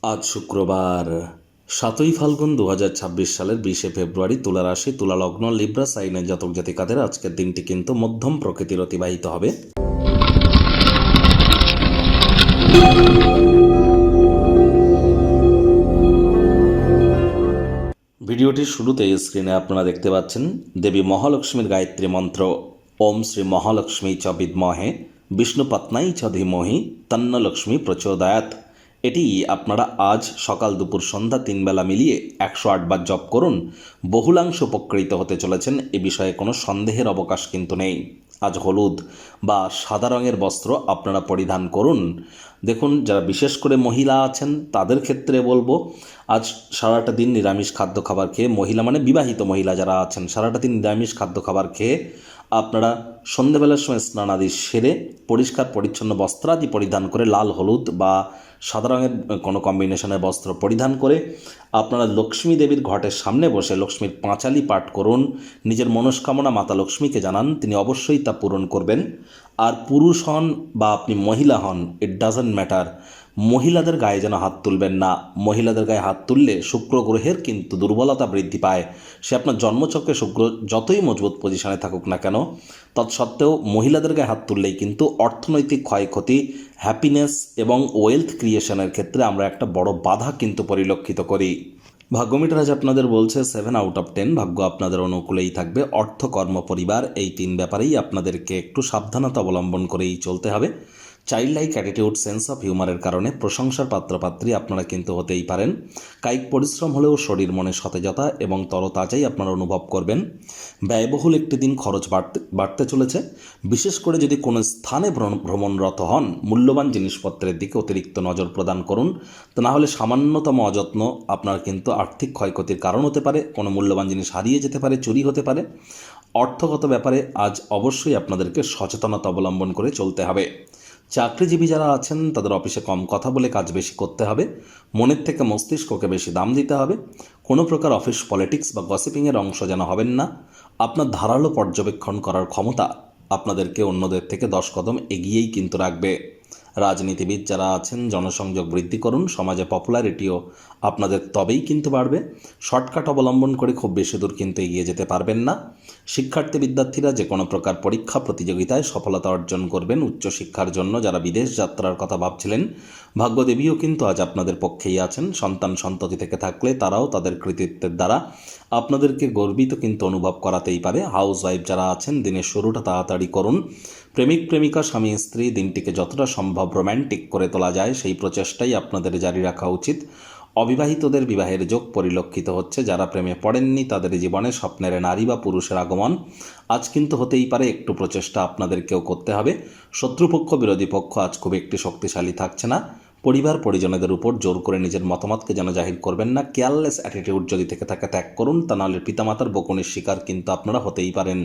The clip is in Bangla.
আজ শুক্রবার 7ই ফাল্গুন 2026 সালের 20শে ফেব্রুয়ারি। তুলা রাশি, তুলা লগ্ন, লিব্রা সাইনের জাতক জাতিকাদের আজকের দিনটি কিন্তু মধ্যম প্রকৃতির অতিবাহিত হবে। ভিডিওটির শুরুতে স্ক্রিনে আপনারা দেখতে পাচ্ছেন দেবী মহালক্ষ্মীর গায়ত্রী মন্ত্র ওম শ্রী মহালক্ষ্মী চ বিদ্মহে বিষ্ণুপত্নাই চ ধীমহি তন্ন লক্ষ্মী প্রচোদয়াৎ। এটি আপনারা আজ সকাল দুপুর সন্ধ্যা 3 বেলা মিলিয়ে 108 বার জপ করুন। বহুলাংশ উপকৃত হতে চলেছেন, এ বিষয়ে কোনো সন্দেহের অবকাশ কিন্তু নেই। আজ হলুদ বা সাদা রঙের বস্ত্র আপনারা পরিধান করুন। দেখুন, যারা বিশেষ করে মহিলা আছেন তাদের ক্ষেত্রে বলবো, আজ সারাটা দিন নিরামিষ খাদ্য খাবার খেয়ে, মহিলা মানে বিবাহিত মহিলা যারা আছেন, সারাটা দিন নিরামিষ খাদ্য খাবার খেয়ে আপনারা সন্ধ্যেবেলার সময় স্নানাদি সেরে পরিষ্কার পরিচ্ছন্ন বস্ত্রাদি পরিধান করে, লাল হলুদ বা সাদা রঙের কোনো কম্বিনেশনের বস্ত্র পরিধান করে আপনারা লক্ষ্মী দেবীর ঘটের সামনে বসে লক্ষ্মীর পাঁচালি পাঠ করুন। নিজের মনস্কামনা মাতা লক্ষ্মীকে জানান, তিনি অবশ্যই তা পূরণ করবেন। আর পুরুষ হন বা আপনি মহিলা হন, ইট ডাজন্ট ম্যাটার, মহিলাদের গায়ে যেন হাত তুলবেন না। মহিলাদের গায়ে হাত তুললে শুক্র গ্রহের কিন্তু দুর্বলতা বৃদ্ধি পায়। সে আপনার জন্মচক্রে শুক্র যতই মজবুত পজিশনে থাকুক না কেন, তৎসত্ত্বেও মহিলাদের গায়ে হাত তুললেই কিন্তু অর্থনৈতিক ক্ষয়ক্ষতি, হ্যাপিনেস এবং ওয়েলথ ক্রিয়েশনের ক্ষেত্রে আমরা একটা বড় বাধা কিন্তু পরিলক্ষিত করি। ভাগ্যমিটার আজ আপনাদের বলছে 7 আউট অফ 10। ভাগ্য আপনাদের অনুকূলেই থাকবে। অর্থ, কর্ম, পরিবার, এই 3 ব্যাপারেই আপনাদেরকে একটু সাবধানতা অবলম্বন করেই চলতে হবে। Child like attitude, sense of হিউমারের কারণে প্রশংসার পাত্রপাত্রী আপনারা কিন্তু হতেই পারেন। কায়িক পরিশ্রম হলেও শরীর মনে সতেজতা এবং তরতাজাই আপনারা অনুভব করবেন। ব্যয়বহুল একটি দিন, খরচ বাড়তে চলেছে। বিশেষ করে যদি কোনো স্থানে ভ্রমণরত হন, মূল্যবান জিনিসপত্রের দিকে অতিরিক্ত নজর প্রদান করুন। তা না হলে সামান্যতম অযত্ন আপনার কিন্তু আর্থিক ক্ষয়ক্ষতির কারণ হতে পারে। কোনো মূল্যবান জিনিস হারিয়ে যেতে পারে, চুরি হতে পারে। অর্থগত ব্যাপারে আজ অবশ্যই আপনাদেরকে সচেতনতা অবলম্বন করে চলতে হবে। চাকরিজীবী যারা আছেন তাদের অফিসে কম কথা বলে কাজ বেশি করতে হবে। মনের থেকে মস্তিষ্ককে বেশি দাম দিতে হবে। কোনো প্রকার অফিস পলিটিক্স বা গসিপিংয়ের অংশ যেন হবেন না। আপনার ধারালো পর্যবেক্ষণ করার ক্ষমতা আপনাদেরকে অন্যদের থেকে 10 কদম এগিয়েই কিন্তু রাখবে। রাজনীতিবিদ যারা আছেন জনসংযোগ বৃদ্ধি করুন। সমাজে পপুলারিটিও আপনাদের তবেই কিন্তু বাড়বে। শর্টকাট অবলম্বন করে খুব বেশি দূর কিন্তু এগিয়ে যেতে পারবেন না। শিক্ষার্থী বিদ্যার্থীরা যে কোনো প্রকার পরীক্ষা প্রতিযোগিতায় সফলতা অর্জন করবেন। উচ্চশিক্ষার জন্য যারা বিদেশ যাত্রার কথা ভাবছিলেন, ভাগ্যদেবীও কিন্তু আজ আপনাদের পক্ষেই আছেন। সন্তান সন্ততি থেকে থাকলে তারাও তাদের কৃতিত্বের দ্বারা আপনাদেরকে গর্বিত কিন্তু অনুভব করাতেই পারে। হাউস ওয়াইফ যারা আছেন, দিনের শুরুটা তাড়াতাড়ি করুন। প্রেমিক প্রেমিকা, স্বামী স্ত্রী দিনটিকে যতটা সম্ভব রোম্যান্টিক করে তোলা যায় সেই প্রচেষ্টাই আপনাদের জারি রাখা উচিত। অবিবাহিতদের বিবাহের যোগ পরিলক্ষিত হচ্ছে। যারা প্রেমে পড়েননি তাদের জীবনে স্বপ্নের নারী বা পুরুষের আগমন আজ কিন্তু হতেই পারে। একটু প্রচেষ্টা আপনাদেরকেও করতে হবে। শত্রুপক্ষ, বিরোধী পক্ষ আজ খুব একটি শক্তিশালী থাকছে না। পরিবার পরিজনদের উপর জোর করে নিজের মতামতকে যেন জাহির করবেন না। কেয়ারলেস অ্যাটিটিউড যদি থেকে থাকে ত্যাগ করুন, তা নাহলে পিতামাতার বকুনির শিকার কিন্তু আপনারা হতেই পারেন।